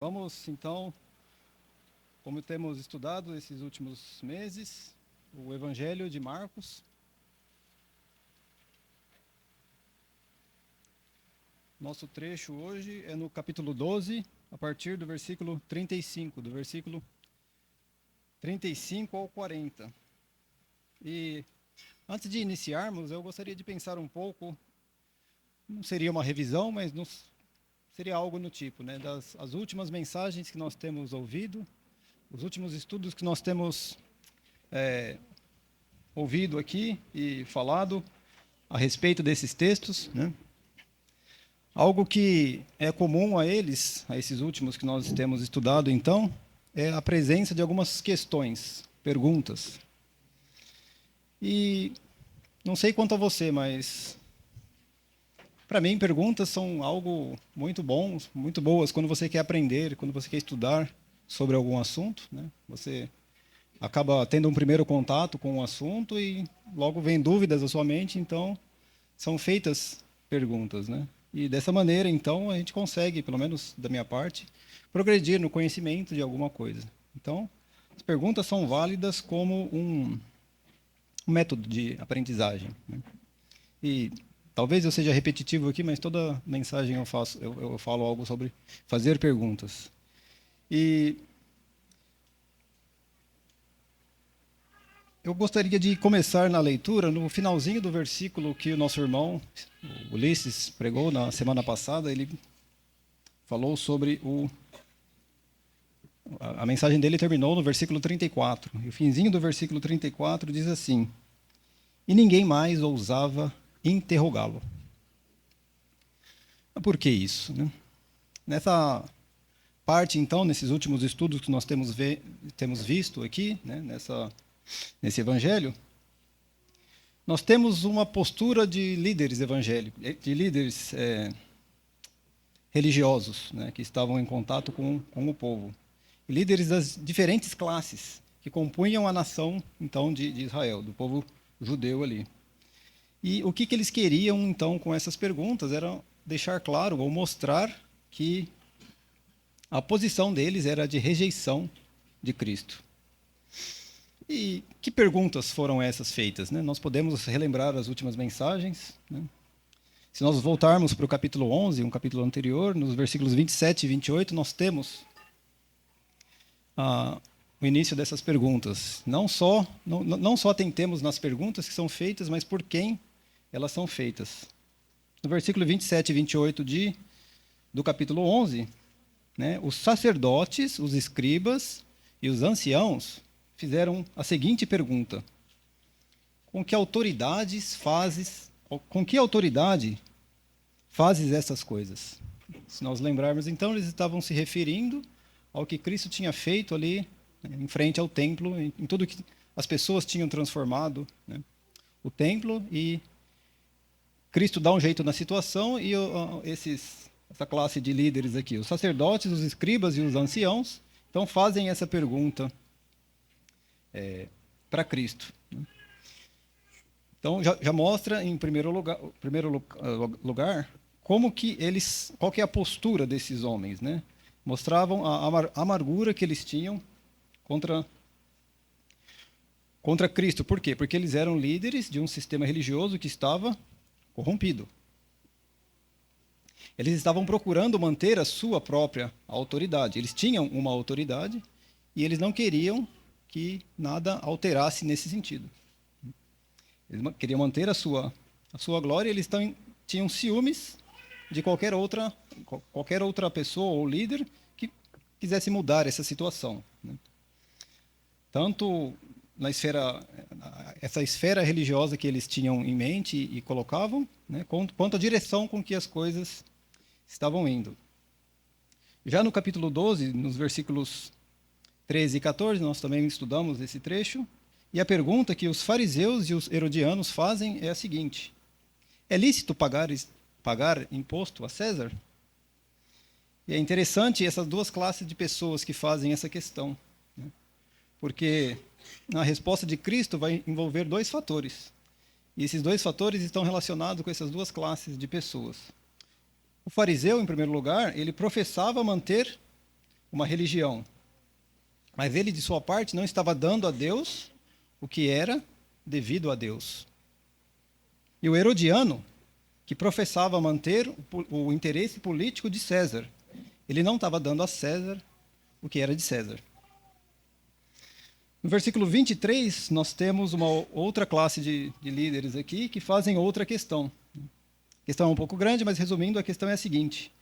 Vamos, então, como temos estudado esses últimos meses, o Evangelho de Marcos. Nosso trecho hoje é no capítulo 12, a partir do versículo 35, do versículo 35 ao 40. E antes de iniciarmos, eu gostaria de pensar um pouco, não seria uma revisão, mas seria algo no tipo, né, as últimas mensagens que nós temos ouvido, os últimos estudos que nós temos ouvido aqui e falado a respeito desses textos, né? Algo que é comum a eles, a esses últimos que nós temos estudado, então, é a presença de algumas questões, perguntas. E não sei quanto a você, mas para mim perguntas são algo muito bom, muito boas quando você quer aprender, quando você quer estudar sobre algum assunto, né? Você acaba tendo um primeiro contato com o assunto e logo vem dúvidas à sua mente, então são feitas perguntas, né? E dessa maneira, então, a gente consegue, pelo menos da minha parte, progredir no conhecimento de alguma coisa. Então, as perguntas são válidas como um método de aprendizagem, né? E talvez eu seja repetitivo aqui, mas toda mensagem eu falo algo sobre fazer perguntas. E eu gostaria de começar na leitura no finalzinho do versículo que o nosso irmão Ulisses pregou na semana passada. Ele falou sobre a mensagem dele terminou no versículo 34. E o finzinho do versículo 34 diz assim: E ninguém mais ousava interrogá-lo. Por que isso, né? Nessa parte, então, nesses últimos estudos que nós temos visto aqui, né, nesse evangelho, nós temos uma postura de líderes evangélicos, de líderes religiosos, né, que estavam em contato com o povo. E líderes das diferentes classes que compunham a nação, então, de Israel, do povo judeu ali. E o que eles queriam, então, com essas perguntas era deixar claro ou mostrar que a posição deles era de rejeição de Cristo. E que perguntas foram essas feitas, né? Nós podemos relembrar as últimas mensagens, né? Se nós voltarmos para o capítulo 11, um capítulo anterior, nos versículos 27 e 28, nós temos o início dessas perguntas. Não só atentemos nas perguntas que são feitas, mas por quem elas são feitas. No versículo 27 e 28 do capítulo 11, né, os sacerdotes, os escribas e os anciãos fizeram a seguinte pergunta: com que autoridade fazes essas coisas? Se nós lembrarmos, então, eles estavam se referindo ao que Cristo tinha feito ali, né, em frente ao templo, em tudo que as pessoas tinham transformado, né, o templo, e Cristo dá um jeito na situação e essa classe de líderes aqui, os sacerdotes, os escribas e os anciãos, então fazem essa pergunta para Cristo. Então já mostra em primeiro lugar como que qual que é a postura desses homens, né? Mostravam a amargura que eles tinham contra Cristo. Por quê? Porque eles eram líderes de um sistema religioso que estava corrompido. Eles estavam procurando manter a sua própria autoridade. Eles tinham uma autoridade e eles não queriam que nada alterasse nesse sentido. Eles queriam manter a sua glória, e eles tinham ciúmes de qualquer outra pessoa ou líder que quisesse mudar essa situação, né? Tanto essa esfera religiosa que eles tinham em mente e colocavam, né, quanto a direção com que as coisas estavam indo. Já no capítulo 12, nos versículos 13 e 14, nós também estudamos esse trecho, e a pergunta que os fariseus e os herodianos fazem é a seguinte: é lícito pagar imposto a César? E é interessante essas duas classes de pessoas que fazem essa questão, né? Porque a resposta de Cristo vai envolver dois fatores. E esses dois fatores estão relacionados com essas duas classes de pessoas. O fariseu, em primeiro lugar, ele professava manter uma religião. Mas ele, de sua parte, não estava dando a Deus o que era devido a Deus. E o Herodiano, que professava manter o interesse político de César, ele não estava dando a César o que era de César. No versículo 23, nós temos uma outra classe de líderes aqui que fazem outra questão. A questão é um pouco grande, mas resumindo, a questão é a seguinte.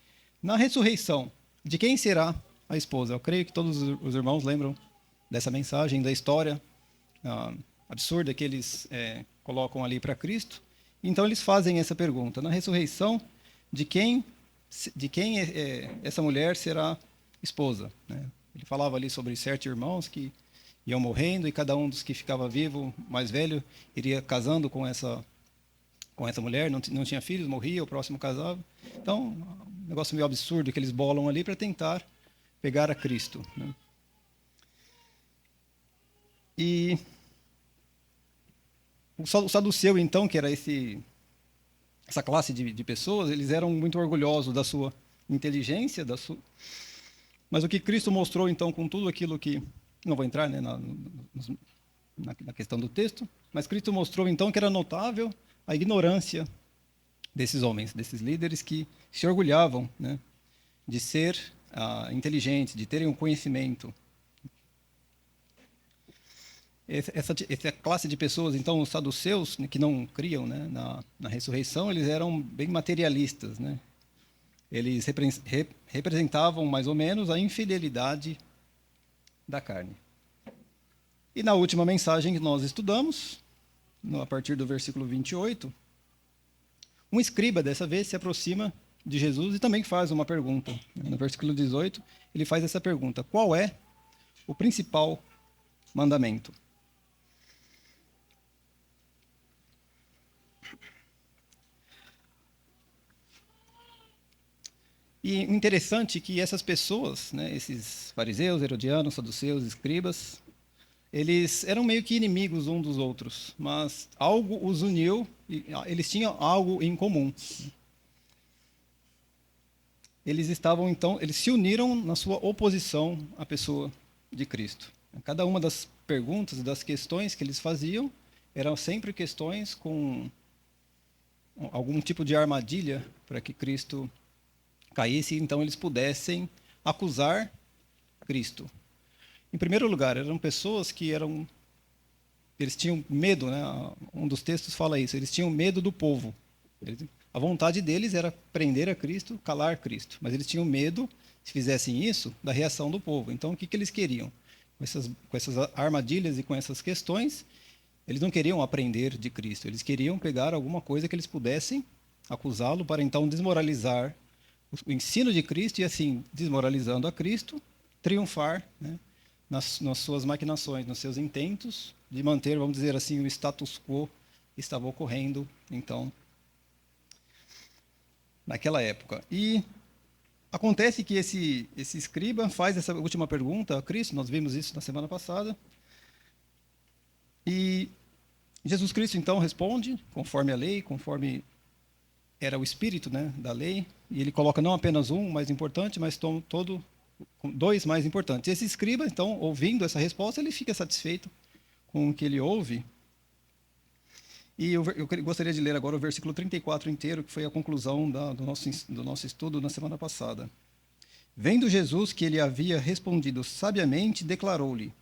Na ressurreição, de quem será a esposa? Eu creio que todos os irmãos lembram dessa mensagem, da história absurda que eles colocam ali para Cristo. Então eles fazem essa pergunta. Na ressurreição, de quem essa mulher será esposa? Né? Ele falava ali sobre 7 irmãos que iam morrendo e cada um dos que ficava vivo, mais velho, iria casando com essa mulher, não tinha filhos, morria, o próximo casava. Então, um negócio meio absurdo que eles bolam ali para tentar pegar a Cristo. Né? E o saduceu, então, que era essa classe de pessoas, eles eram muito orgulhosos da sua inteligência, mas o que Cristo mostrou, então, com tudo aquilo que... Não vou entrar, né, na questão do texto, mas Cristo mostrou, então, que era notável a ignorância desses homens, desses líderes que se orgulhavam, né, de ser inteligentes, de terem um conhecimento. Essa classe de pessoas, então, os saduceus, que não criam, né, na ressurreição, eles eram bem materialistas. Né? Eles representavam, mais ou menos, a infidelidade da carne. E na última mensagem que nós estudamos, a partir do versículo 28, um escriba, dessa vez, se aproxima de Jesus e também faz uma pergunta. No versículo 18, ele faz essa pergunta: qual é o principal mandamento? E o interessante é que essas pessoas, né, esses fariseus, herodianos, saduceus, escribas, eles eram meio que inimigos uns dos outros, mas algo os uniu, e eles tinham algo em comum. Eles se uniram na sua oposição à pessoa de Cristo. Cada uma das perguntas, das questões que eles faziam, eram sempre questões com algum tipo de armadilha para que Cristo caísse, então eles pudessem acusar Cristo. Em primeiro lugar, eram pessoas que eles tinham medo, né? Um dos textos fala isso, eles tinham medo do povo. A vontade deles era prender a Cristo, calar Cristo, mas eles tinham medo, se fizessem isso, da reação do povo. Então, o que eles queriam? Com essas armadilhas e com essas questões, eles não queriam aprender de Cristo, eles queriam pegar alguma coisa que eles pudessem acusá-lo para então desmoralizar o ensino de Cristo e, assim, desmoralizando a Cristo, triunfar, né, nas suas maquinações, nos seus intentos de manter, vamos dizer assim, o status quo que estava ocorrendo, então, naquela época. E acontece que esse escriba faz essa última pergunta a Cristo, nós vimos isso na semana passada, e Jesus Cristo, então, responde, conforme a lei, conforme era o espírito, né, da lei, e ele coloca não apenas um mais importante, mas dois mais importantes. Esse escriba, então, ouvindo essa resposta, ele fica satisfeito com o que ele ouve. E eu gostaria de ler agora o versículo 34 inteiro, que foi a conclusão do nosso estudo na semana passada. Vendo Jesus que ele havia respondido sabiamente, declarou-lhe: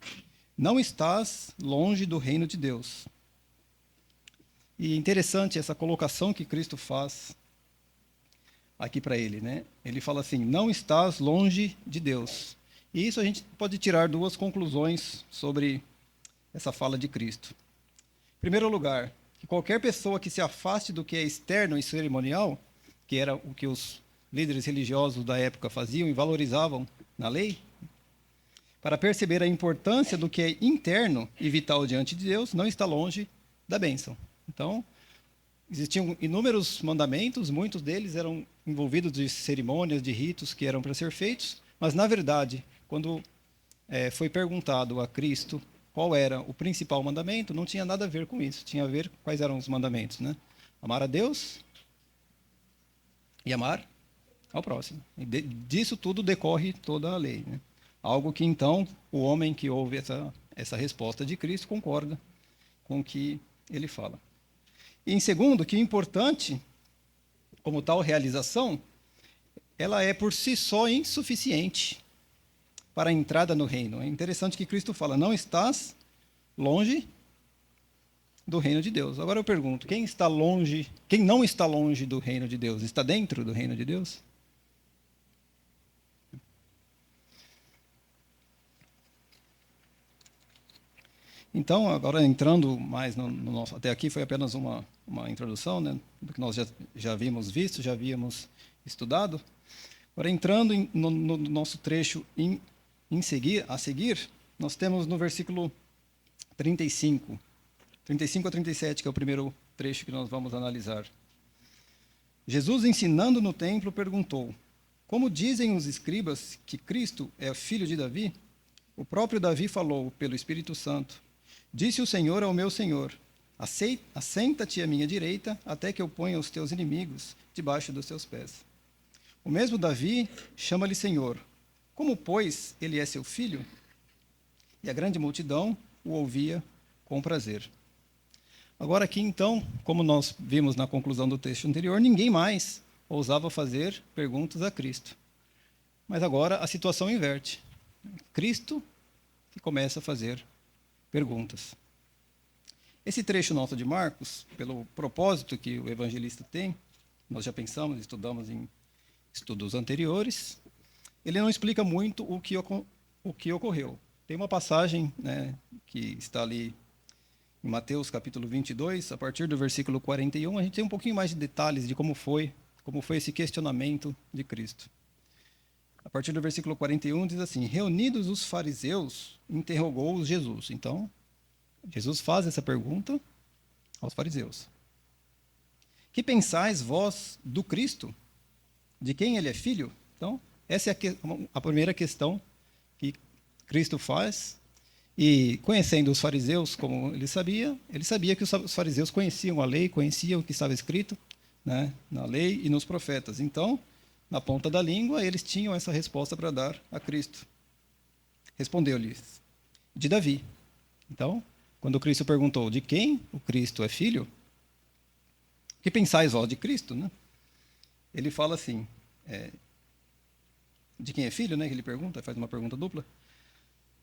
não estás longe do reino de Deus. E interessante essa colocação que Cristo faz aqui para ele, né? Ele fala assim: não estás longe de Deus. E isso a gente pode tirar 2 conclusões sobre essa fala de Cristo. Em primeiro lugar, que qualquer pessoa que se afaste do que é externo e cerimonial, que era o que os líderes religiosos da época faziam e valorizavam na lei, para perceber a importância do que é interno e vital diante de Deus, não está longe da bênção. Então, existiam inúmeros mandamentos, muitos deles eram envolvidos de cerimônias, de ritos que eram para ser feitos, mas, na verdade, quando foi perguntado a Cristo qual era o principal mandamento, não tinha nada a ver com isso, tinha a ver quais eram os mandamentos, né? Amar a Deus e amar ao próximo. E disso tudo decorre toda a lei, né? Algo que, então, o homem que ouve essa resposta de Cristo concorda com o que ele fala. E, em segundo, que o importante, como tal realização, ela é por si só insuficiente para a entrada no reino. É interessante que Cristo fala, não estás longe do reino de Deus. Agora eu pergunto, quem está longe, quem não está longe do reino de Deus, está dentro do reino de Deus? Então, agora entrando mais no nosso... Até aqui foi apenas uma introdução, né, do que nós já havíamos visto, já havíamos estudado. Agora, entrando no nosso trecho a seguir, nós temos no versículo 35 a 37, que é o primeiro trecho que nós vamos analisar. Jesus, ensinando no templo, perguntou, como dizem os escribas que Cristo é filho de Davi? O próprio Davi falou pelo Espírito Santo. Disse o Senhor ao meu Senhor, assenta-te à minha direita, até que eu ponha os teus inimigos debaixo dos teus pés. O mesmo Davi chama-lhe Senhor. Como, pois, ele é seu filho? E a grande multidão o ouvia com prazer. Agora aqui, então, como nós vimos na conclusão do texto anterior, ninguém mais ousava fazer perguntas a Cristo. Mas agora a situação inverte. Cristo que começa a fazer perguntas. Esse trecho nosso de Marcos, pelo propósito que o evangelista tem, nós já pensamos, estudamos em estudos anteriores, ele não explica muito o que ocorreu. Tem uma passagem, né, que está ali em Mateus capítulo 22, a partir do versículo 41, a gente tem um pouquinho mais de detalhes de como foi esse questionamento de Cristo. A partir do versículo 41 diz assim, reunidos os fariseus, interrogou-os Jesus. Então, Jesus faz essa pergunta aos fariseus. Que pensais vós do Cristo? De quem ele é filho? Então, essa é a primeira questão que Cristo faz. E conhecendo os fariseus, como ele sabia que os fariseus conheciam a lei, conheciam o que estava escrito, né, na lei e nos profetas. Então, na ponta da língua, eles tinham essa resposta para dar a Cristo. Respondeu-lhes, de Davi. Então, quando Cristo perguntou de quem o Cristo é filho, o que pensais vós de Cristo, né? Ele fala assim, de quem é filho, né? Que ele pergunta, faz uma pergunta dupla.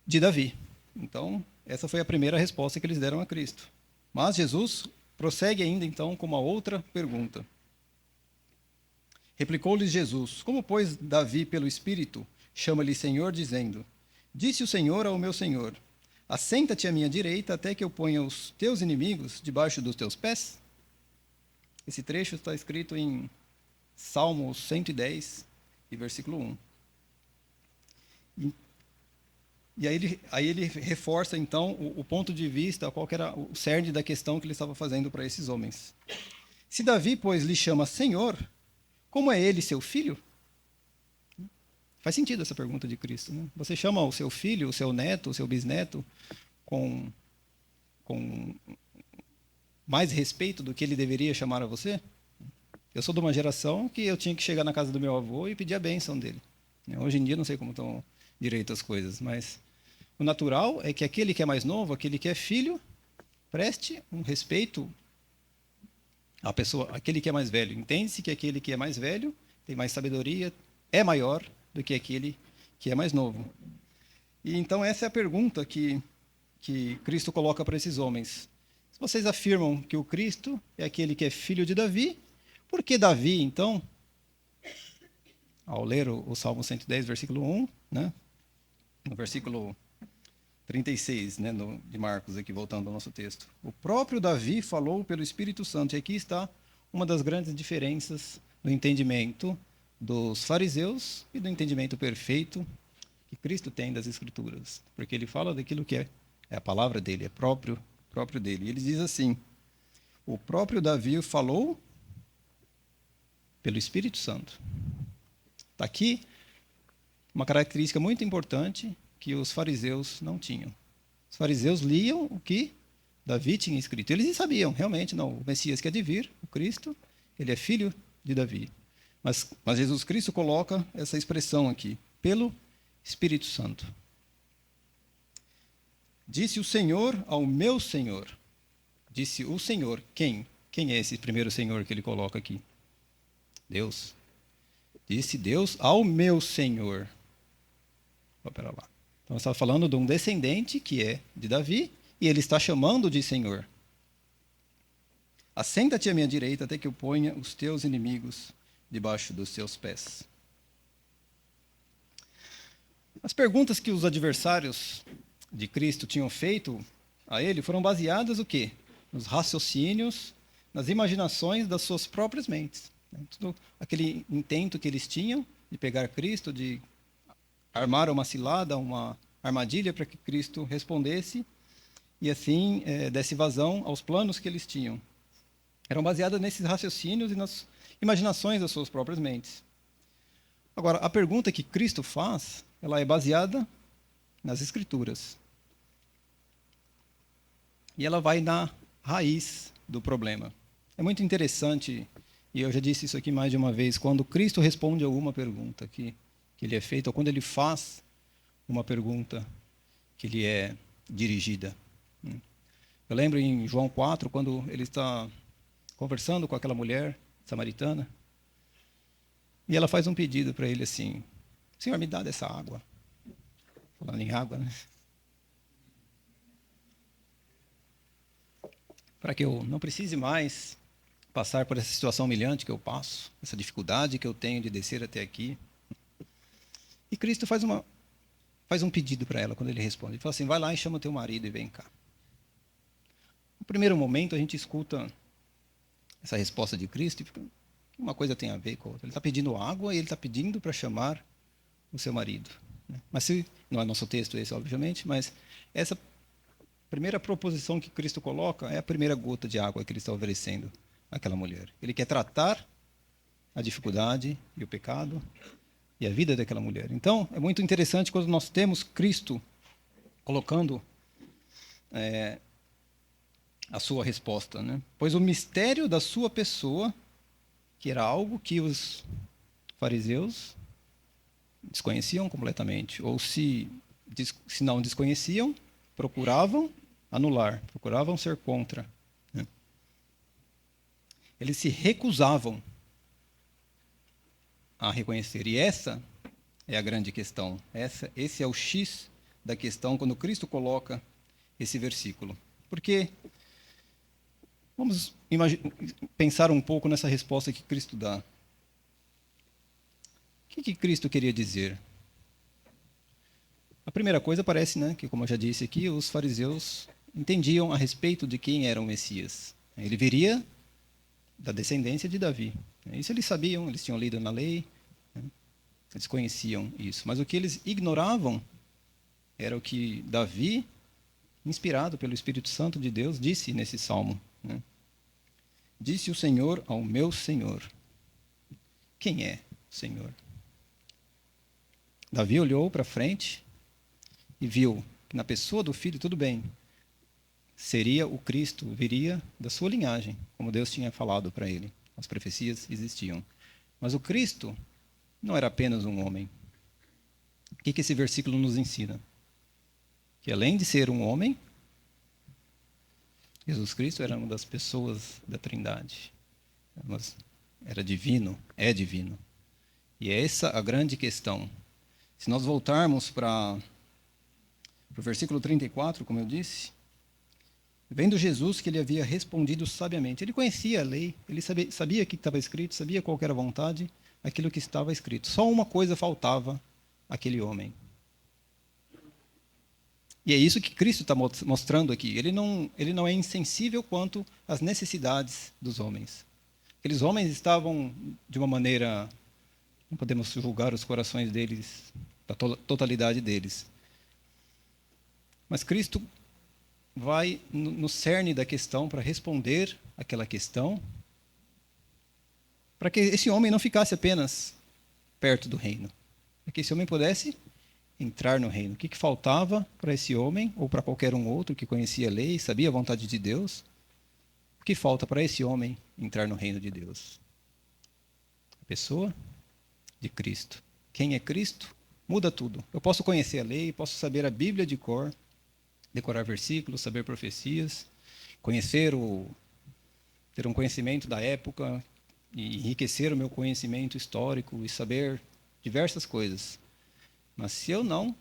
De Davi. Então, essa foi a primeira resposta que eles deram a Cristo. Mas Jesus prossegue ainda, então, com uma outra pergunta. Replicou-lhes Jesus, como, pois, Davi, pelo Espírito, chama-lhe Senhor, dizendo, disse o Senhor ao meu Senhor, assenta-te à minha direita até que eu ponha os teus inimigos debaixo dos teus pés? Esse trecho está escrito em Salmo 110, e versículo 1. E aí ele reforça, então, o ponto de vista, qual que era o cerne da questão que ele estava fazendo para esses homens. Se Davi, pois, lhe chama Senhor, como é ele seu filho? Faz sentido essa pergunta de Cristo, né? Você chama o seu filho, o seu neto, o seu bisneto, com mais respeito do que ele deveria chamar a você? Eu sou de uma geração que eu tinha que chegar na casa do meu avô e pedir a bênção dele. Hoje em dia não sei como estão direito as coisas, mas o natural é que aquele que é mais novo, aquele que é filho, preste um respeito à pessoa, aquele que é mais velho. Entende-se que aquele que é mais velho tem mais sabedoria, é maior do que aquele que é mais novo. E então essa é a pergunta que Cristo coloca para esses homens. Se vocês afirmam que o Cristo é aquele que é filho de Davi, por que Davi, então, ao ler o Salmo 110, versículo 1, né, no versículo 36, né, de Marcos, aqui voltando ao nosso texto. O próprio Davi falou pelo Espírito Santo. E aqui está uma das grandes diferenças do entendimento dos fariseus e do entendimento perfeito que Cristo tem das Escrituras. Porque ele fala daquilo que é a palavra dele, é próprio dele. E ele diz assim, o próprio Davi falou pelo Espírito Santo. Está aqui uma característica muito importante que os fariseus não tinham. Os fariseus liam o que Davi tinha escrito. Eles sabiam, realmente, não, o Messias que há de vir, o Cristo, ele é filho de Davi. Mas Jesus Cristo coloca essa expressão aqui, pelo Espírito Santo. Disse o Senhor ao meu Senhor. Disse o Senhor. Quem? Quem é esse primeiro Senhor que ele coloca aqui? Deus. Disse Deus ao meu Senhor. Espera lá. Então, está falando de um descendente que é de Davi, e ele está chamando de Senhor. Assenta-te à minha direita até que eu ponha os teus inimigos debaixo dos teus pés. As perguntas que os adversários de Cristo tinham feito a ele foram baseadas no quê? Nos raciocínios, nas imaginações das suas próprias mentes. Tudo aquele intento que eles tinham de pegar Cristo, de armar uma cilada, uma armadilha para que Cristo respondesse e assim desse vazão aos planos que eles tinham. Eram baseadas nesses raciocínios e nas imaginações das suas próprias mentes. Agora, a pergunta que Cristo faz, ela é baseada nas Escrituras. E ela vai na raiz do problema. É muito interessante, e eu já disse isso aqui mais de uma vez, quando Cristo responde alguma pergunta que lhe é feita, ou quando ele faz uma pergunta que lhe é dirigida. Eu lembro em João 4, quando ele está conversando com aquela mulher samaritana, e ela faz um pedido para ele assim: Senhor, me dá dessa água. Falando em água, né? Para que eu não precise mais passar por essa situação humilhante que eu passo, essa dificuldade que eu tenho de descer até aqui. E Cristo faz um pedido para ela quando ele responde. Ele fala assim: vai lá e chama teu marido e vem cá. No primeiro momento a gente escuta essa resposta de Cristo e fica, uma coisa tem a ver com a outra. Ele está pedindo água e ele está pedindo para chamar o seu marido. Mas não é nosso texto esse, obviamente, mas essa primeira proposição que Cristo coloca é a primeira gota de água que ele está oferecendo àquela mulher. Ele quer tratar a dificuldade e o pecado e a vida daquela mulher. Então, é muito interessante quando nós temos Cristo colocando a sua resposta, né? Pois o mistério da sua pessoa, que era algo que os fariseus desconheciam completamente, ou se não desconheciam, procuravam anular, procuravam ser contra. Né? Eles se recusavam a reconhecer. E essa é a grande questão. Esse é o X da questão quando Cristo coloca esse versículo. Porque vamos pensar um pouco nessa resposta que Cristo dá. O que Cristo queria dizer? A primeira coisa parece, né, que, como eu já disse aqui, os fariseus entendiam a respeito de quem era o Messias. Ele viria da descendência de Davi. Isso eles sabiam, eles tinham lido na lei, né? Eles conheciam isso. Mas o que eles ignoravam era o que Davi, inspirado pelo Espírito Santo de Deus, disse nesse salmo. Né? Disse o Senhor ao meu Senhor. Quem é o Senhor? Davi olhou para frente e viu que na pessoa do filho, tudo bem, seria o Cristo, viria da sua linhagem, como Deus tinha falado para ele. As profecias existiam. Mas o Cristo não era apenas um homem. O que esse versículo nos ensina? Que além de ser um homem, Jesus Cristo era uma das pessoas da Trindade. Mas era divino, é divino. E é essa a grande questão. Se nós voltarmos para o versículo 34, como eu disse, vendo Jesus que ele havia respondido sabiamente. Ele conhecia a lei, ele sabia o que estava escrito, sabia qual era a vontade, aquilo que estava escrito. Só uma coisa faltava àquele homem. E é isso que Cristo está mostrando aqui. Ele não é insensível quanto às necessidades dos homens. Aqueles homens estavam de uma maneira, não podemos julgar os corações deles, da totalidade deles. Mas Cristo vai no cerne da questão para responder aquela questão, para que esse homem não ficasse apenas perto do reino, para que esse homem pudesse entrar no reino. O que faltava para esse homem, ou para qualquer um outro que conhecia a lei, sabia a vontade de Deus? O que falta para esse homem entrar no reino de Deus? A pessoa de Cristo. Quem é Cristo? Muda tudo. Eu posso conhecer a lei, posso saber a Bíblia de cor, decorar versículos, saber profecias, ter um conhecimento da época e enriquecer o meu conhecimento histórico e saber diversas coisas. Mas se eu não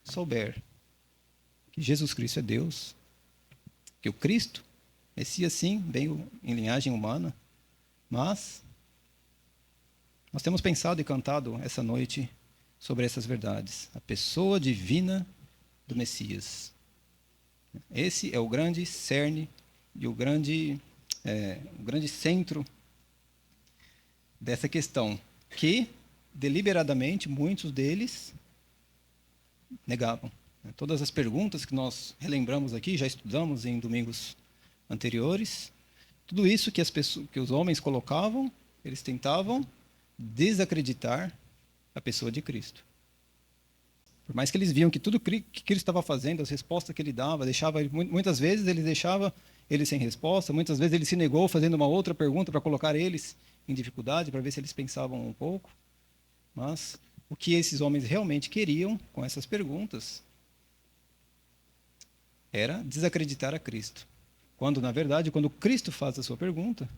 souber que Jesus Cristo é Deus, que o Cristo, Messias sim, veio em linhagem humana, mas nós temos pensado e cantado essa noite sobre essas verdades. A pessoa divina do Messias. Esse é o grande cerne e o grande centro dessa questão, que deliberadamente muitos deles negavam. Todas as perguntas que nós relembramos aqui, já estudamos em domingos anteriores, tudo isso que os homens colocavam, eles tentavam desacreditar a pessoa de Cristo. Por mais que eles viam que tudo que Cristo estava fazendo, as respostas que ele dava, muitas vezes ele deixava eles sem resposta, muitas vezes ele se negou fazendo uma outra pergunta para colocar eles em dificuldade, para ver se eles pensavam um pouco. Mas o que esses homens realmente queriam com essas perguntas era desacreditar a Cristo. Quando, na verdade, quando Cristo faz a sua pergunta,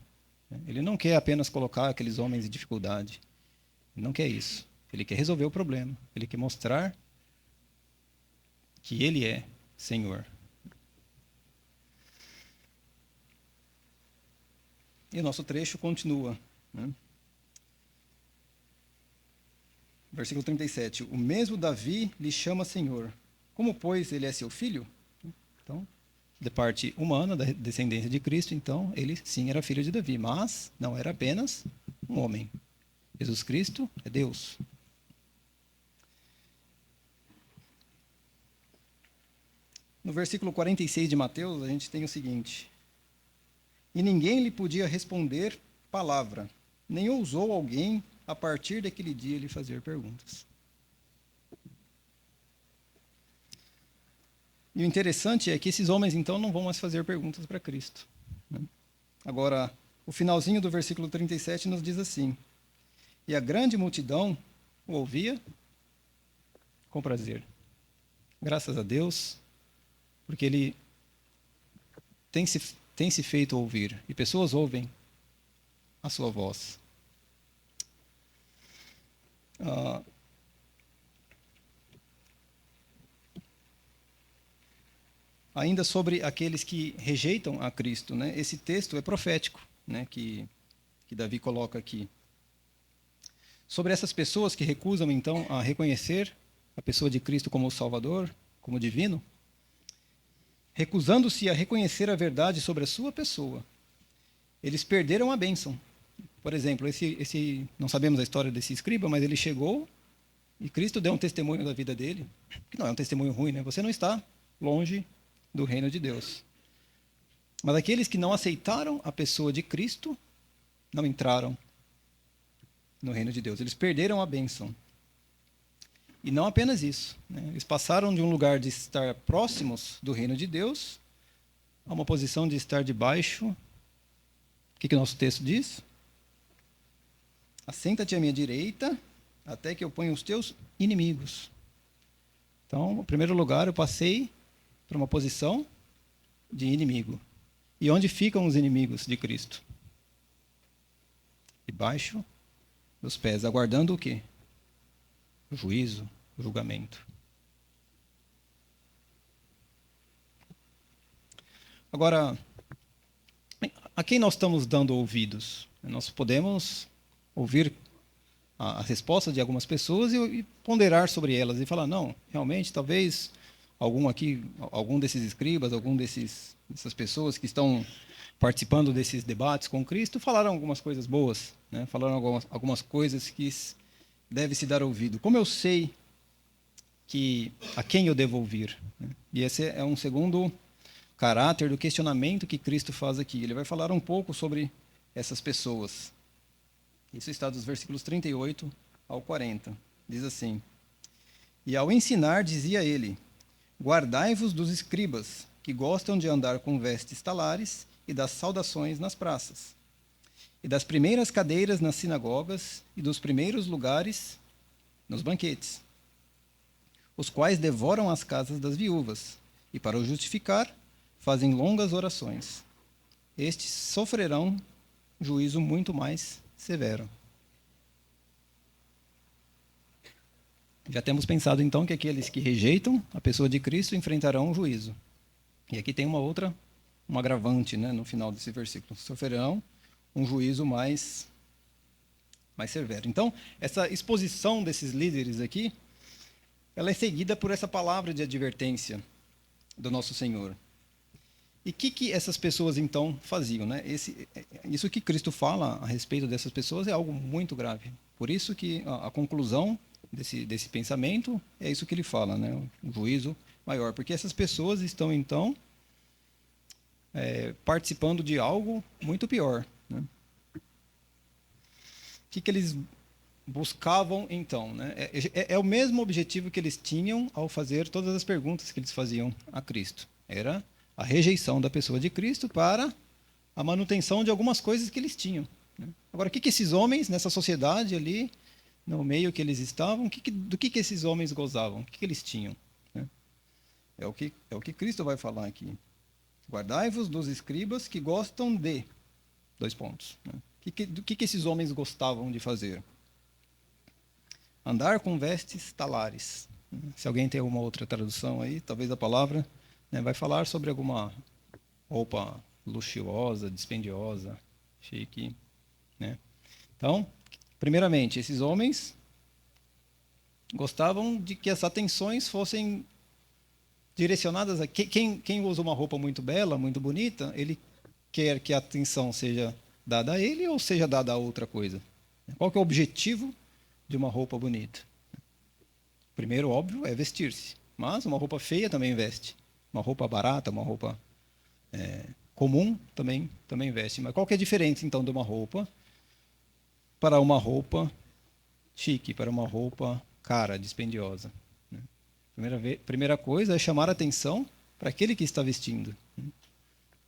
ele não quer apenas colocar aqueles homens em dificuldade. Ele não quer isso. Ele quer resolver o problema. Ele quer mostrar que ele é Senhor. E o nosso trecho continua. Versículo 37. O mesmo Davi lhe chama Senhor. Como, pois, ele é seu filho? Então, de parte humana, da descendência de Cristo, então, ele sim era filho de Davi, mas não era apenas um homem. Jesus Cristo é Deus. No versículo 46 de Mateus, a gente tem o seguinte: e ninguém lhe podia responder palavra, nem ousou alguém, a partir daquele dia, lhe fazer perguntas. E o interessante é que esses homens, então, não vão mais fazer perguntas para Cristo. Agora, o finalzinho do versículo 37 nos diz assim: e a grande multidão o ouvia com prazer. Graças a Deus, porque ele tem se feito ouvir, e pessoas ouvem a sua voz. Ainda sobre aqueles que rejeitam a Cristo, né? Esse texto é profético, né? que Davi coloca aqui. Sobre essas pessoas que recusam, então, a reconhecer a pessoa de Cristo como Salvador, como divino, recusando-se a reconhecer a verdade sobre a sua pessoa, eles perderam a bênção. Por exemplo, não sabemos a história desse escriba, mas ele chegou e Cristo deu um testemunho da vida dele, que não é um testemunho ruim, né? Você não está longe do reino de Deus. Mas aqueles que não aceitaram a pessoa de Cristo não entraram no reino de Deus. Eles perderam a bênção. E não apenas isso, né? Eles passaram de um lugar de estar próximos do reino de Deus a uma posição de estar debaixo. O que o nosso texto diz? Assenta-te à minha direita, até que eu ponha os teus inimigos. Então, no primeiro lugar, eu passei para uma posição de inimigo. E onde ficam os inimigos de Cristo? Debaixo dos pés, aguardando o quê? O juízo, o julgamento. Agora, a quem nós estamos dando ouvidos? Nós podemos ouvir a resposta de algumas pessoas e ponderar sobre elas e falar, não, realmente, talvez algum desses escribas, dessas pessoas que estão participando desses debates com Cristo, falaram algumas coisas boas, né? Falaram algumas coisas que deve se dar ouvido. Como eu sei a quem eu devo ouvir? E esse é um segundo caráter do questionamento que Cristo faz aqui. Ele vai falar um pouco sobre essas pessoas. Isso está dos versículos 38 ao 40. Diz assim: e ao ensinar, dizia ele: guardai-vos dos escribas, que gostam de andar com vestes talares e das saudações nas praças, e das primeiras cadeiras nas sinagogas e dos primeiros lugares nos banquetes, os quais devoram as casas das viúvas, e para o justificar, fazem longas orações. Estes sofrerão juízo muito mais severo. Já temos pensado, então, que aqueles que rejeitam a pessoa de Cristo enfrentarão o juízo. E aqui tem um agravante, né, no final desse versículo. Sofrerão um juízo mais severo. Então, essa exposição desses líderes aqui, ela é seguida por essa palavra de advertência do nosso Senhor. E o que essas pessoas, então, faziam? Né? Isso que Cristo fala a respeito dessas pessoas é algo muito grave. Por isso que a conclusão desse pensamento é isso que ele fala, né? Um juízo maior. Porque essas pessoas estão, então, participando de algo muito pior. Né? O que eles buscavam, então? Né? É o mesmo objetivo que eles tinham ao fazer todas as perguntas que eles faziam a Cristo. Era a rejeição da pessoa de Cristo para a manutenção de algumas coisas que eles tinham. Né? Agora, o que esses homens, nessa sociedade ali, no meio que eles estavam, do que esses homens gozavam? O que eles tinham? Né? É o que Cristo vai falar aqui. Guardai-vos dos escribas que gostam de... Dois pontos. Né? Do que esses homens gostavam de fazer? Andar com vestes talares. Se alguém tem alguma outra tradução aí, talvez a palavra, né, vai falar sobre alguma roupa luxuosa, dispendiosa, chique. Né? Então, primeiramente, esses homens gostavam de que as atenções fossem direcionadas a... Quem usa uma roupa muito bela, muito bonita, ele quer que a atenção seja dada a ele ou seja dada a outra coisa. Qual que é o objetivo de uma roupa bonita? Primeiro, óbvio, é vestir-se. Mas uma roupa feia também veste. Uma roupa barata, uma roupa comum também veste. Mas qual que é a diferença, então, de uma roupa para uma roupa chique, para uma roupa cara, dispendiosa? Né? Primeira coisa é chamar a atenção para aquele que está vestindo.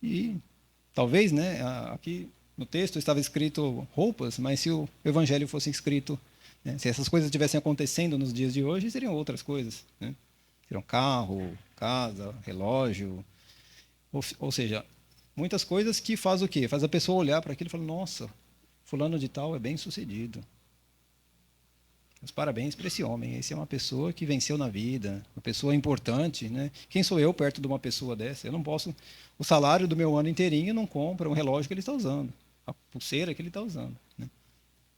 E talvez, né, aqui no texto estava escrito roupas, mas se o evangelho fosse escrito, né, se essas coisas estivessem acontecendo nos dias de hoje, seriam outras coisas. Né? Seriam carro, casa, relógio. Ou seja, muitas coisas que faz o quê? Faz a pessoa olhar para aquilo e falar, nossa, fulano de tal é bem sucedido. Os parabéns para esse homem. Esse é uma pessoa que venceu na vida, uma pessoa importante. Né? Quem sou eu perto de uma pessoa dessa? Eu não posso... O salário do meu ano inteirinho não compra um relógio que ele está usando, a pulseira que ele está usando. Né?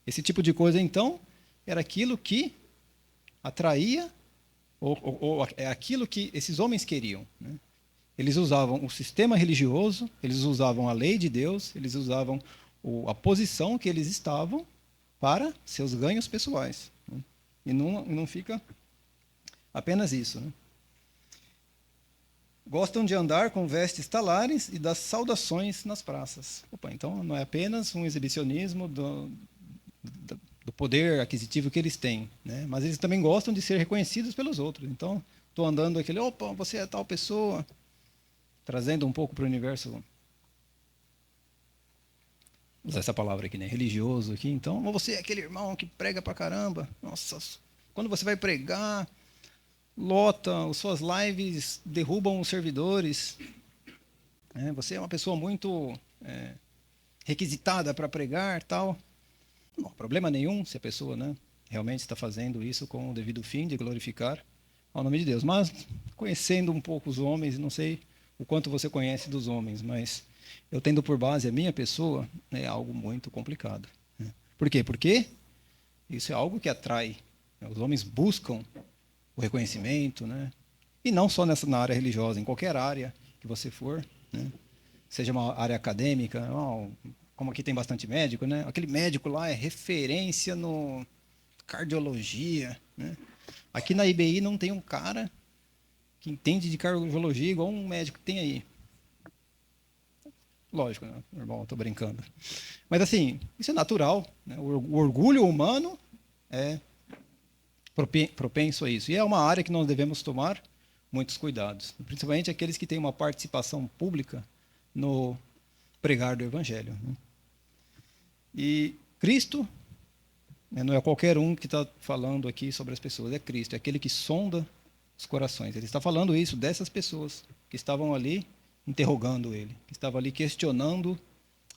Esse tipo de coisa, então, era aquilo que atraía, ou é aquilo que esses homens queriam. Né? Eles usavam o sistema religioso, eles usavam a lei de Deus, eles usavam a posição que eles estavam para seus ganhos pessoais. Né? E não fica apenas isso. Né? Gostam de andar com vestes talares e das saudações nas praças. Opa, então não é apenas um exibicionismo do poder aquisitivo que eles têm, né? Mas eles também gostam de ser reconhecidos pelos outros. Então, estou andando aquele, opa, você é tal pessoa, trazendo um pouco para o universo, usar essa palavra aqui, né? Religioso aqui. Então, você é aquele irmão que prega pra caramba. Nossa, quando você vai pregar, lota, as suas lives derrubam os servidores. Você é uma pessoa muito requisitada para pregar, tal. Não há problema nenhum se a pessoa, né, realmente está fazendo isso com o devido fim de glorificar ao nome de Deus. Mas, conhecendo um pouco os homens, não sei o quanto você conhece dos homens, mas eu tendo por base a minha pessoa, é algo muito complicado. Né? Por quê? Porque isso é algo que atrai. Né? Os homens buscam o reconhecimento, né? E não só na área religiosa, em qualquer área que você for, né? Seja uma área acadêmica, como aqui tem bastante médico, né? Aquele médico lá é referência no cardiologia, né? Aqui na IBI não tem um cara que entende de cardiologia igual um médico que tem aí. Lógico, né? Normal, estou brincando. Mas assim, isso é natural, né? O orgulho humano é propenso a isso. E é uma área que nós devemos tomar muitos cuidados, principalmente aqueles que têm uma participação pública no pregar do Evangelho. Né? E Cristo Não é qualquer um que está falando aqui sobre as pessoas, é Cristo, é aquele que sonda os corações. Ele está falando isso dessas pessoas que estavam ali interrogando ele, que estavam ali questionando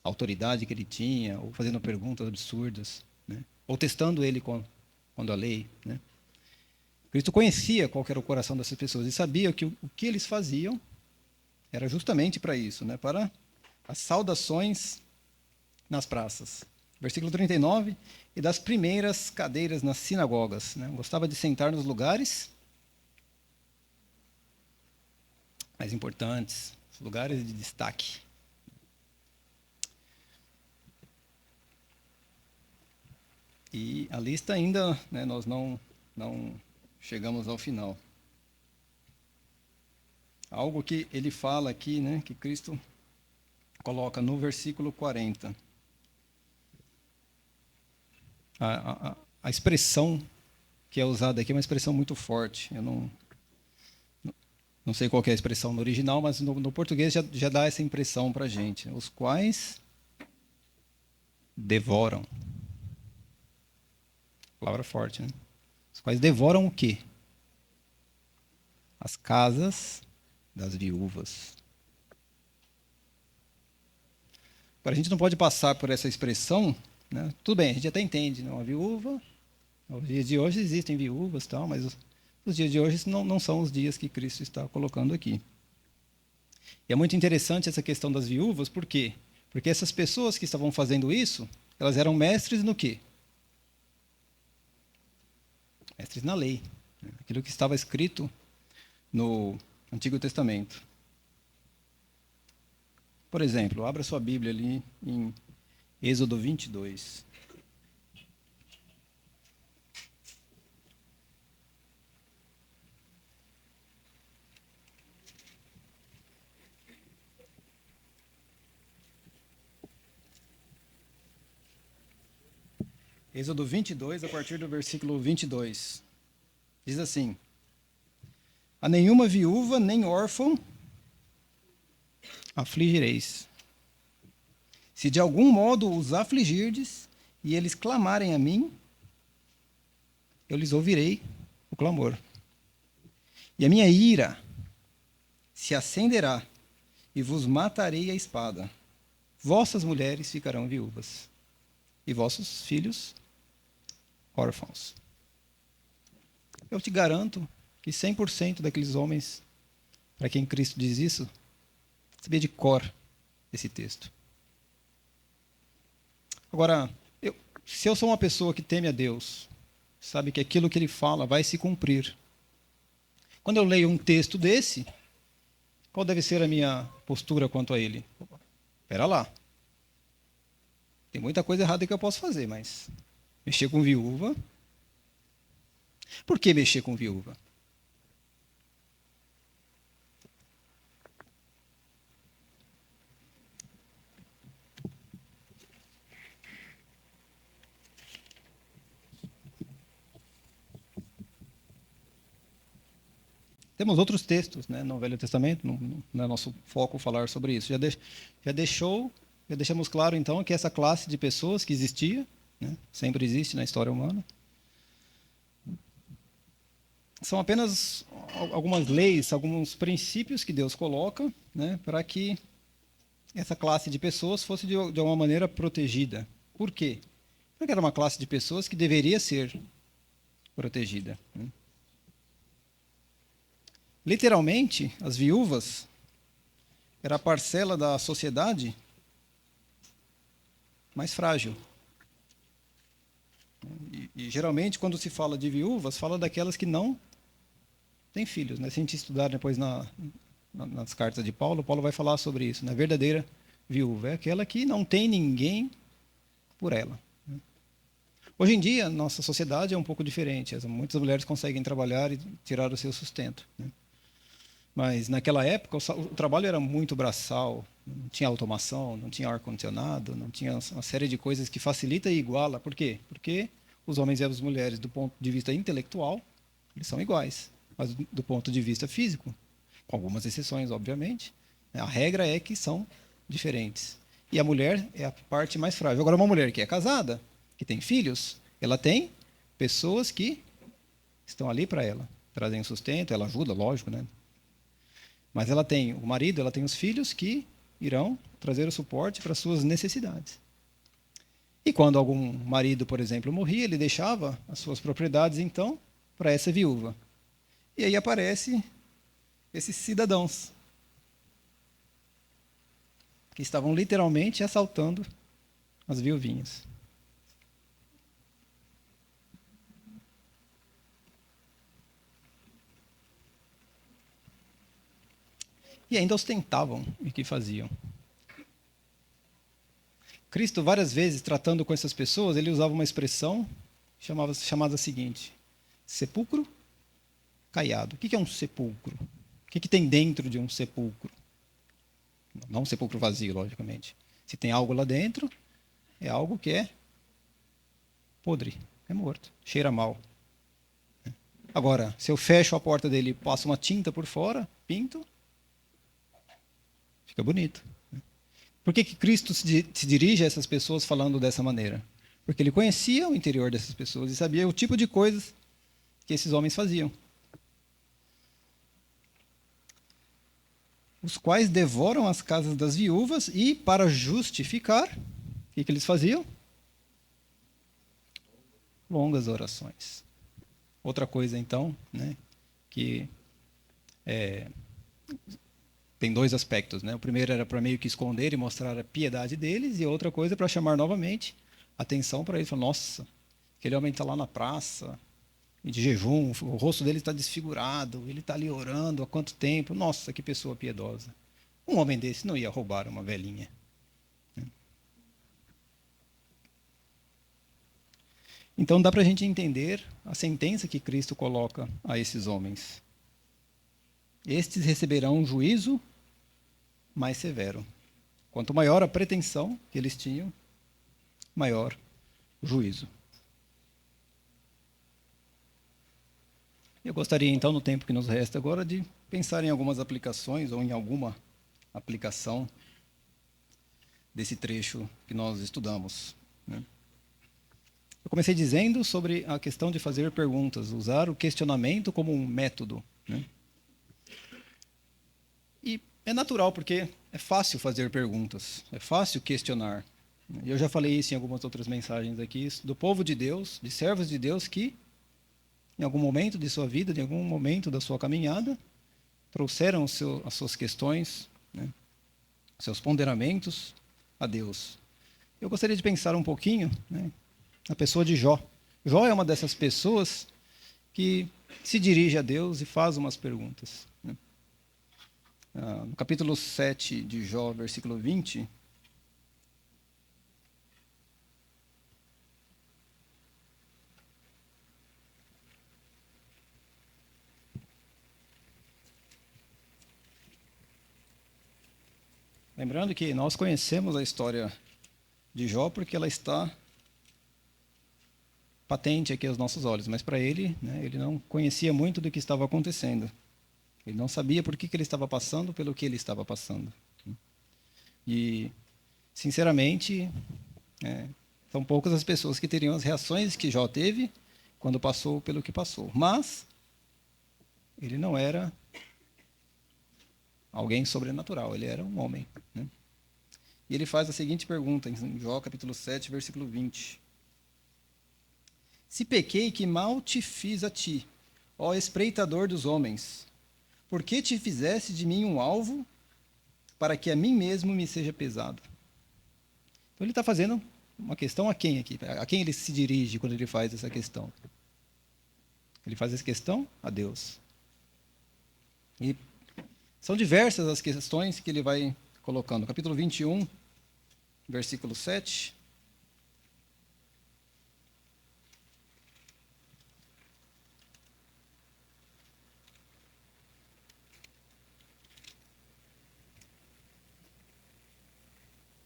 a autoridade que ele tinha, ou fazendo perguntas absurdas, né? Ou testando ele quando a lei. Né? Cristo conhecia qual era o coração dessas pessoas e sabia que o que eles faziam era justamente para isso, né? Para as saudações nas praças. Versículo 39, e das primeiras cadeiras nas sinagogas. Né? Gostava de sentar nos lugares mais importantes, os lugares de destaque. E a lista ainda, né, nós não chegamos ao final. Algo que ele fala aqui, né, que Cristo coloca no versículo 40. A expressão que é usada aqui é uma expressão muito forte. Eu não sei qual é a expressão no original, mas no português já dá essa impressão para a gente. Os quais devoram. Palavra forte, né? Os quais devoram o quê? As casas das viúvas. Agora, a gente não pode passar por essa expressão, né? Tudo bem, a gente até entende, né? Uma viúva, nos dias de hoje existem viúvas, tal, mas os dias de hoje não são os dias que Cristo está colocando aqui. E é muito interessante essa questão das viúvas, por quê? Porque essas pessoas que estavam fazendo isso, elas eram mestres no quê? Mestres na lei, né? Aquilo que estava escrito no Antigo Testamento. Por exemplo, abra sua Bíblia ali em Êxodo 22. Êxodo 22, a partir do versículo 22. Diz assim: a nenhuma viúva nem órfão afligireis. Se de algum modo os afligirdes e eles clamarem a mim, eu lhes ouvirei o clamor. E a minha ira se acenderá e vos matarei a espada. Vossas mulheres ficarão viúvas e vossos filhos órfãos. Eu te garanto que 100% daqueles homens para quem Cristo diz isso, sabia de cor esse texto. Agora, se eu sou uma pessoa que teme a Deus, sabe que aquilo que ele fala vai se cumprir. Quando eu leio um texto desse, qual deve ser a minha postura quanto a ele? Espera lá. Tem muita coisa errada que eu posso fazer, mas mexer com viúva. Por que mexer com viúva? Temos outros textos, né, no Velho Testamento, não é nosso foco falar sobre isso. Já deixamos claro, então, que essa classe de pessoas que existia, né, sempre existe na história humana, são apenas algumas leis, alguns princípios que Deus coloca, né, para que essa classe de pessoas fosse de alguma maneira protegida. Por quê? Porque era uma classe de pessoas que deveria ser protegida. Né? Literalmente, as viúvas era a parcela da sociedade mais frágil. E geralmente, quando se fala de viúvas, fala daquelas que não têm filhos. Né? Se a gente estudar depois nas cartas de Paulo, Paulo vai falar sobre isso. Né? A verdadeira viúva é aquela que não tem ninguém por ela. Né? Hoje em dia, nossa sociedade é um pouco diferente. Muitas mulheres conseguem trabalhar e tirar o seu sustento. Né? Mas naquela época o trabalho era muito braçal, não tinha automação, não tinha ar-condicionado, não tinha uma série de coisas que facilita e iguala. Por quê? Porque os homens e as mulheres, do ponto de vista intelectual, eles são iguais. Mas do ponto de vista físico, com algumas exceções, obviamente, a regra é que são diferentes. E a mulher é a parte mais frágil. Agora, uma mulher que é casada, que tem filhos, Ela tem pessoas que estão ali para ela, trazem sustento, ela ajuda, lógico, né? Mas ela tem o marido, ela tem os filhos que irão trazer o suporte para suas necessidades. E quando algum marido, por exemplo, morria, ele deixava as suas propriedades, então, para essa viúva. E aí aparecem esses cidadãos que estavam literalmente assaltando as viuvinhas. E ainda ostentavam o que faziam. Cristo, várias vezes, tratando com essas pessoas, ele usava uma expressão chamada seguinte: sepulcro caiado. O que é um sepulcro? O que tem dentro de um sepulcro? Não um sepulcro vazio, logicamente. Se tem algo lá dentro, é algo que é podre, é morto, cheira mal. Agora, se eu fecho a porta dele e passo uma tinta por fora, pinto, fica bonito. Por que Cristo se dirige a essas pessoas falando dessa maneira? Porque ele conhecia o interior dessas pessoas e sabia o tipo de coisas que esses homens faziam. Os quais devoram as casas das viúvas e, para justificar, o que eles faziam? Longas orações. Outra coisa, então, né, que tem dois aspectos, né? O primeiro era para meio que esconder e mostrar a piedade deles, e outra coisa para chamar novamente atenção para eles. Falar, nossa, aquele homem está lá na praça, de jejum, o rosto dele está desfigurado, ele está ali orando há quanto tempo? Nossa, que pessoa piedosa. Um homem desse não ia roubar uma velhinha. Então dá para a gente entender a sentença que Cristo coloca a esses homens. Estes receberão um juízo mais severo. Quanto maior a pretensão que eles tinham, maior o juízo. Eu gostaria, então, no tempo que nos resta agora, de pensar em algumas aplicações ou em alguma aplicação desse trecho que nós estudamos. Eu comecei dizendo sobre a questão de fazer perguntas, usar o questionamento como um método. E é natural, porque é fácil fazer perguntas, é fácil questionar. Eu já falei isso em algumas outras mensagens aqui, do povo de Deus, de servos de Deus que, em algum momento de sua vida, em algum momento da sua caminhada, trouxeram as suas questões, seus ponderamentos a Deus. Eu gostaria de pensar um pouquinho na pessoa de Jó. Jó é uma dessas pessoas que se dirige a Deus e faz umas perguntas. No capítulo 7 de Jó, versículo 20, lembrando que nós conhecemos a história de Jó porque ela está patente aqui aos nossos olhos, mas para ele, ele não conhecia muito do que estava acontecendo. Ele não sabia por que ele estava passando pelo que ele estava passando. E, sinceramente, são poucas as pessoas que teriam as reações que Jó teve quando passou pelo que passou. Mas ele não era alguém sobrenatural, ele era um homem. E ele faz a seguinte pergunta em Jó, capítulo 7, versículo 20. Se pequei, que mal te fiz a ti, ó espreitador dos homens? Por que te fizeste de mim um alvo, para que a mim mesmo me seja pesado? Então ele está fazendo uma questão a quem aqui? A quem ele se dirige quando ele faz essa questão? Ele faz essa questão a Deus. E são diversas as questões que ele vai colocando. Capítulo 21, versículo 7.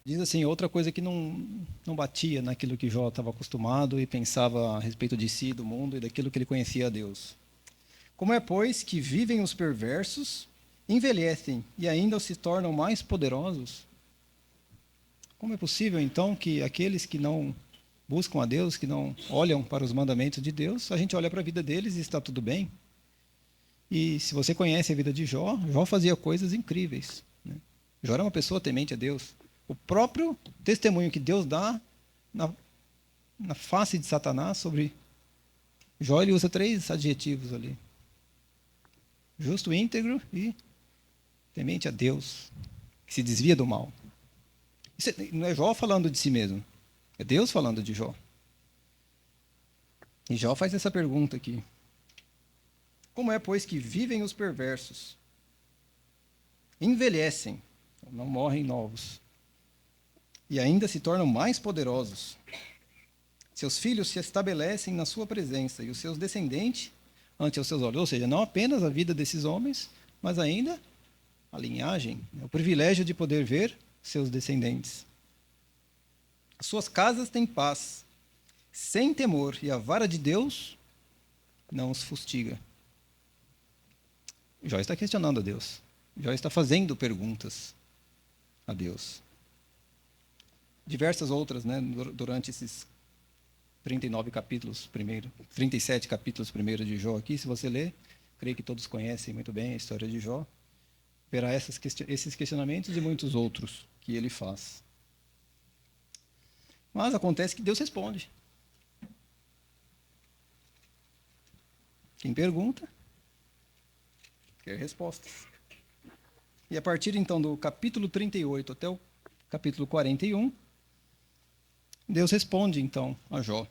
Diz assim, outra coisa que não batia naquilo que Jó estava acostumado e pensava a respeito de si, do mundo e daquilo que ele conhecia a Deus. Como é, pois, que vivem os perversos, envelhecem e ainda se tornam mais poderosos? Como é possível, então, que aqueles que não buscam a Deus, que não olham para os mandamentos de Deus, a gente olha para a vida deles e está tudo bem. E se você conhece a vida de Jó, Jó fazia coisas incríveis, né? Jó era uma pessoa temente a Deus. O próprio testemunho que Deus dá na face de Satanás sobre Jó, ele usa 3 adjetivos ali: justo, íntegro e temente a Deus, que se desvia do mal. Isso não é Jó falando de si mesmo, é Deus falando de Jó. E Jó faz essa pergunta aqui: como é, pois, que vivem os perversos? Envelhecem, não morrem novos, e ainda se tornam mais poderosos. Seus filhos se estabelecem na sua presença, e os seus descendentes ante os seus olhos. Ou seja, não apenas a vida desses homens, mas ainda a linhagem, o privilégio de poder ver seus descendentes. As suas casas têm paz, sem temor, e a vara de Deus não os fustiga. Jó está questionando a Deus. Jó está fazendo perguntas a Deus. Diversas outras, né, durante esses 37 capítulos primeiro de Jó aqui, se você ler, creio que todos conhecem muito bem a história de Jó, verá esses questionamentos e muitos outros que ele faz. Mas acontece que Deus responde. Quem pergunta, quer respostas. E a partir então do capítulo 38 até o capítulo 41, Deus responde então a Jó.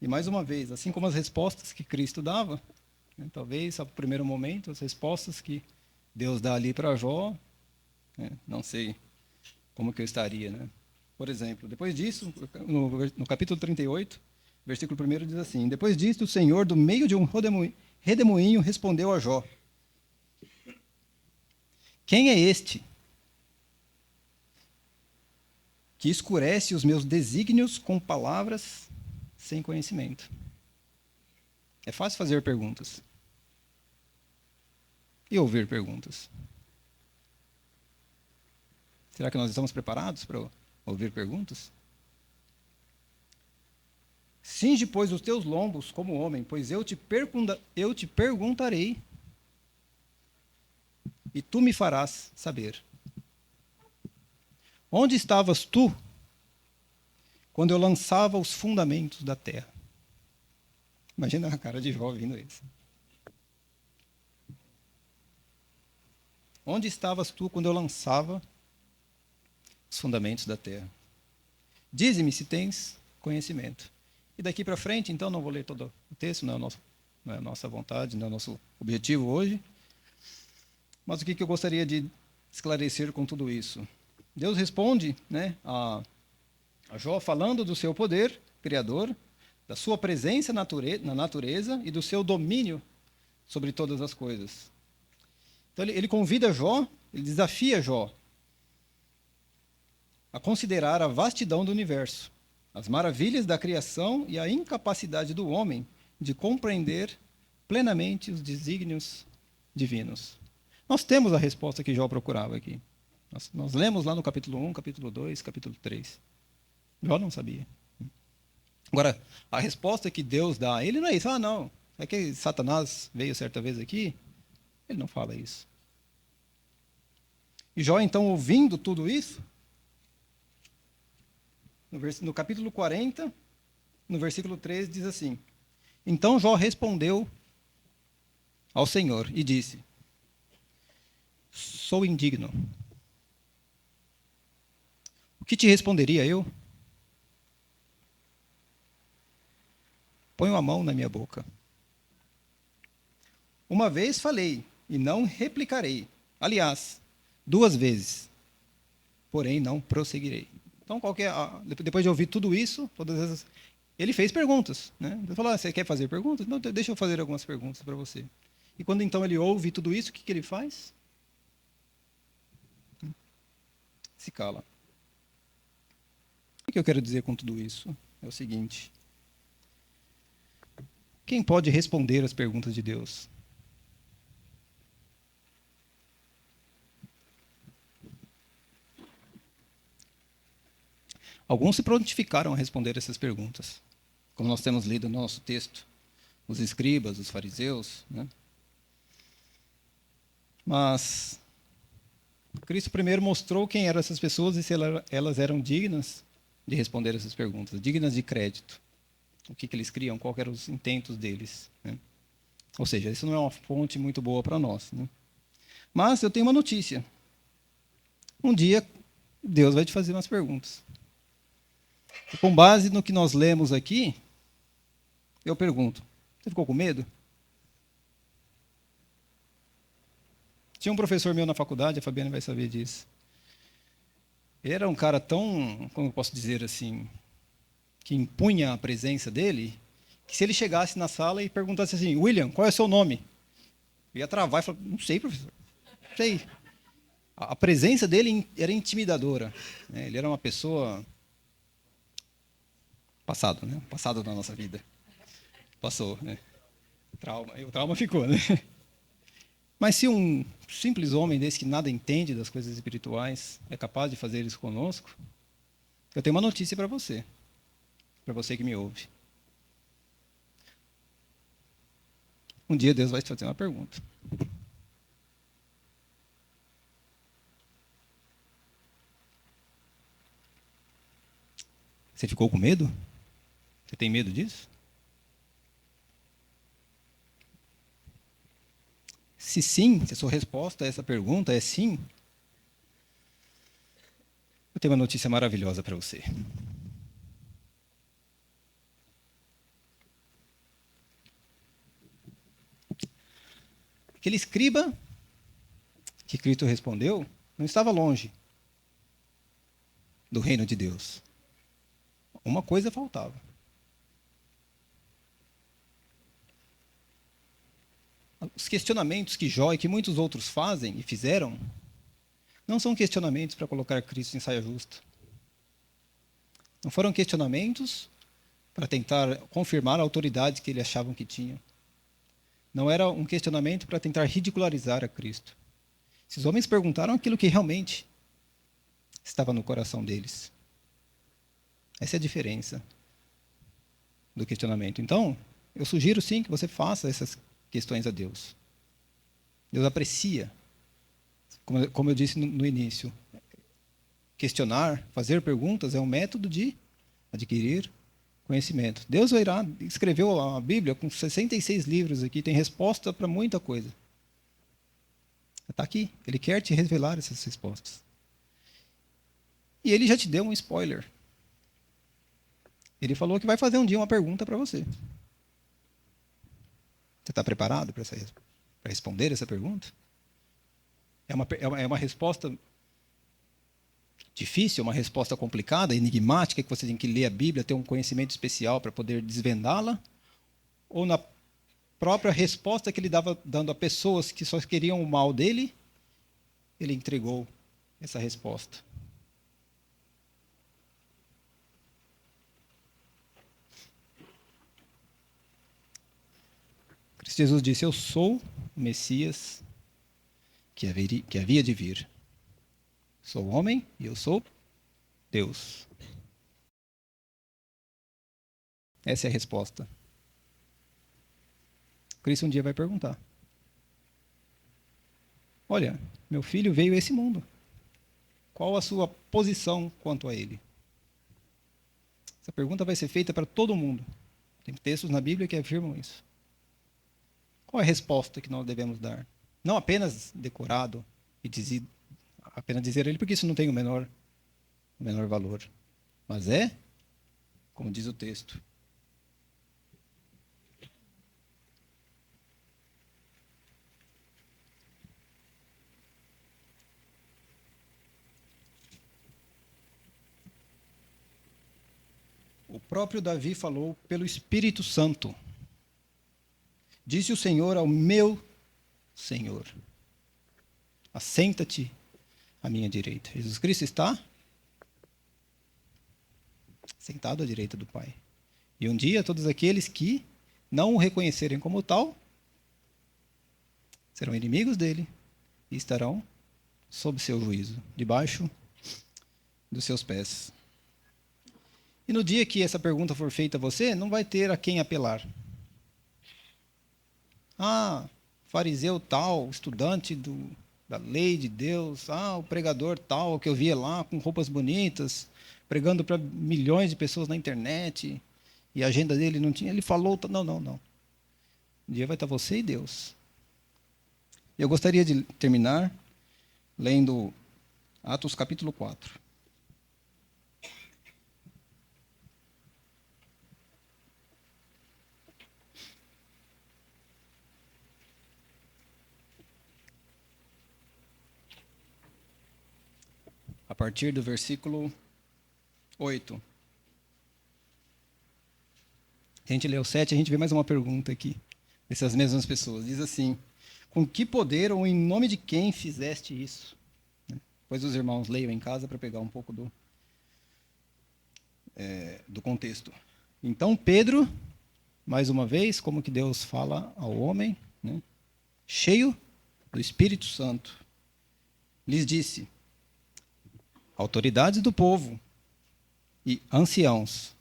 E mais uma vez, assim como as respostas que Cristo dava, né, talvez ao primeiro momento, as respostas que Deus dá ali para Jó, né, não sei como que eu estaria, né? Por exemplo, depois disso, no capítulo 38, versículo 1 diz assim: depois disso, o Senhor, do meio de um redemoinho, respondeu a Jó: quem é este que escurece os meus desígnios com palavras sem conhecimento? É fácil fazer perguntas e ouvir perguntas. Será que nós estamos preparados para ouvir perguntas? Cinge, pois, os teus lombos como homem, pois eu te perguntarei e tu me farás saber. Onde estavas tu quando eu lançava os fundamentos da terra? Imagina a cara de Jó ouvindo isso. Onde estavas tu quando eu lançava os fundamentos da terra? Dize-me se tens conhecimento. E daqui para frente, então, não vou ler todo o texto, não é a nossa vontade, não é o nosso objetivo hoje. Mas o que eu gostaria de esclarecer com tudo isso? Deus responde, né, a Jó falando do seu poder criador, da sua presença na natureza e do seu domínio sobre todas as coisas. Então ele convida Jó, ele desafia Jó a considerar a vastidão do universo, as maravilhas da criação e a incapacidade do homem de compreender plenamente os desígnios divinos. Nós temos a resposta que Jó procurava aqui. Nós lemos lá no capítulo 1, capítulo 2, capítulo 3. Jó não sabia. Agora, a resposta que Deus dá a ele não é isso. Ah, não. É que Satanás veio certa vez aqui. Ele não fala isso. E Jó, então, ouvindo tudo isso, no capítulo 40, no versículo 13, diz assim: então Jó respondeu ao Senhor e disse: sou indigno. O que te responderia eu? Ponho a mão na minha boca. Uma vez falei, e não replicarei. Aliás, 2 vezes, porém não prosseguirei. Então, depois de ouvir tudo isso, ele fez perguntas, né? Ele falou: você quer fazer perguntas? Não, deixa eu fazer algumas perguntas para você. E quando então ele ouve tudo isso, o que ele faz? Se cala. O que eu quero dizer com tudo isso? É o seguinte: quem pode responder às perguntas de Deus? Alguns se prontificaram a responder essas perguntas, como nós temos lido no nosso texto, os escribas, os fariseus, né? Mas Cristo primeiro mostrou quem eram essas pessoas e se elas eram dignas de responder essas perguntas, dignas de crédito. O que eles criam, quais eram os intentos deles, né? Ou seja, isso não é uma fonte muito boa para nós, né? Mas eu tenho uma notícia. Um dia, Deus vai te fazer umas perguntas. E com base no que nós lemos aqui, eu pergunto, você ficou com medo? Tinha um professor meu na faculdade, a Fabiana vai saber disso. Ele era um cara tão, como eu posso dizer assim, que impunha a presença dele, que se ele chegasse na sala e perguntasse assim, William, qual é o seu nome? Eu ia travar e falar, não sei, professor, não sei. A presença dele era intimidadora, né? Ele era uma pessoa passado, né? Passado da nossa vida. Passou, né? Trauma. E o trauma ficou, né? Mas se um simples homem desse que nada entende das coisas espirituais é capaz de fazer isso conosco, eu tenho uma notícia para você que me ouve. Um dia Deus vai te fazer uma pergunta. Você ficou com medo? Você tem medo disso? Se sim, se a sua resposta a essa pergunta é sim, eu tenho uma notícia maravilhosa para você. Aquele escriba que Cristo respondeu não estava longe do reino de Deus. Uma coisa faltava. Os questionamentos que Jó e que muitos outros fazem e fizeram não são questionamentos para colocar Cristo em saia justa. Não foram questionamentos para tentar confirmar a autoridade que eles achavam que tinham. Não era um questionamento para tentar ridicularizar a Cristo. Esses homens perguntaram aquilo que realmente estava no coração deles. Essa é a diferença do questionamento. Então, eu sugiro sim que você faça essas questões a Deus. Deus aprecia, como eu disse no início, questionar, fazer perguntas é um método de adquirir conhecimento. Deus escreveu a Bíblia com 66 livros aqui, tem resposta para muita coisa. Está aqui, Ele quer te revelar essas respostas. E Ele já te deu um spoiler. Ele falou que vai fazer um dia uma pergunta para você. Você está preparado para responder essa pergunta? É uma resposta difícil, uma resposta complicada, enigmática, que você tem que ler a Bíblia, ter um conhecimento especial para poder desvendá-la? Ou na própria resposta que ele dava dando a pessoas que só queriam o mal dele, ele entregou essa resposta? Cristo Jesus disse, eu sou o Messias que havia de vir. Sou homem e eu sou Deus. Essa é a resposta. Cristo um dia vai perguntar. Olha, meu filho veio a esse mundo. Qual a sua posição quanto a ele? Essa pergunta vai ser feita para todo mundo. Tem textos na Bíblia que afirmam isso. Qual é a resposta que nós devemos dar? Não apenas decorado e apenas dizer a ele, porque isso não tem o menor valor. Mas como diz o texto. O próprio Davi falou pelo Espírito Santo. Disse o Senhor ao meu Senhor: assenta-te à minha direita. Jesus Cristo está sentado à direita do Pai. E um dia todos aqueles que não o reconhecerem como tal serão inimigos dele e estarão sob seu juízo, debaixo dos seus pés. E no dia que essa pergunta for feita a você, não vai ter a quem apelar. Ah, fariseu tal, estudante da lei de Deus, o pregador tal, que eu via lá com roupas bonitas, pregando para milhões de pessoas na internet, e a agenda dele não tinha, ele falou, não, não, não. Um dia vai estar você e Deus. Eu gostaria de terminar lendo Atos capítulo 4. A partir do versículo 8. A gente lê o 7, a gente vê mais uma pergunta aqui, dessas mesmas pessoas. Diz assim: com que poder ou em nome de quem fizeste isso? Depois os irmãos leiam em casa para pegar um pouco do contexto. Então Pedro, mais uma vez, como que Deus fala ao homem, né, cheio do Espírito Santo, lhes disse: autoridades do povo e anciãos,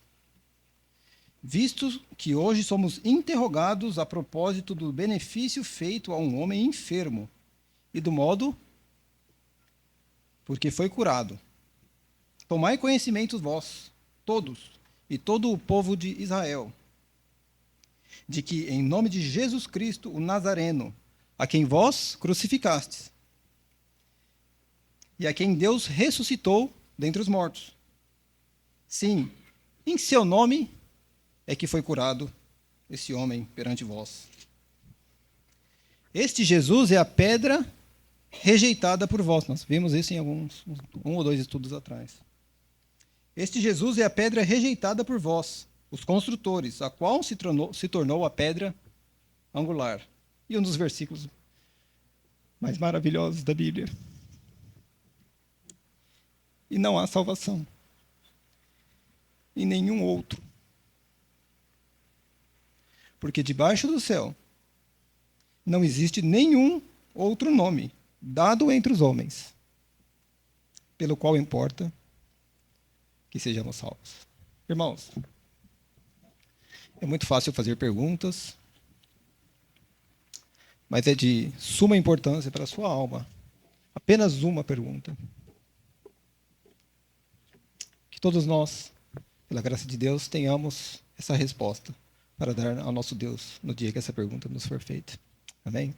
visto que hoje somos interrogados a propósito do benefício feito a um homem enfermo e do modo porque foi curado, tomai conhecimento vós, todos, e todo o povo de Israel, de que em nome de Jesus Cristo, o Nazareno, a quem vós crucificastes, e a quem Deus ressuscitou dentre os mortos. Sim, em seu nome é que foi curado esse homem perante vós. Este Jesus é a pedra rejeitada por vós. Nós vimos isso em um ou dois estudos atrás. Este Jesus é a pedra rejeitada por vós, os construtores, a qual se tornou a pedra angular. E um dos versículos mais maravilhosos da Bíblia. E não há salvação em nenhum outro. Porque debaixo do céu não existe nenhum outro nome dado entre os homens, pelo qual importa que sejamos salvos. Irmãos, é muito fácil fazer perguntas, mas é de suma importância para a sua alma. Apenas uma pergunta. Que todos nós, pela graça de Deus, tenhamos essa resposta para dar ao nosso Deus no dia que essa pergunta nos for feita. Amém?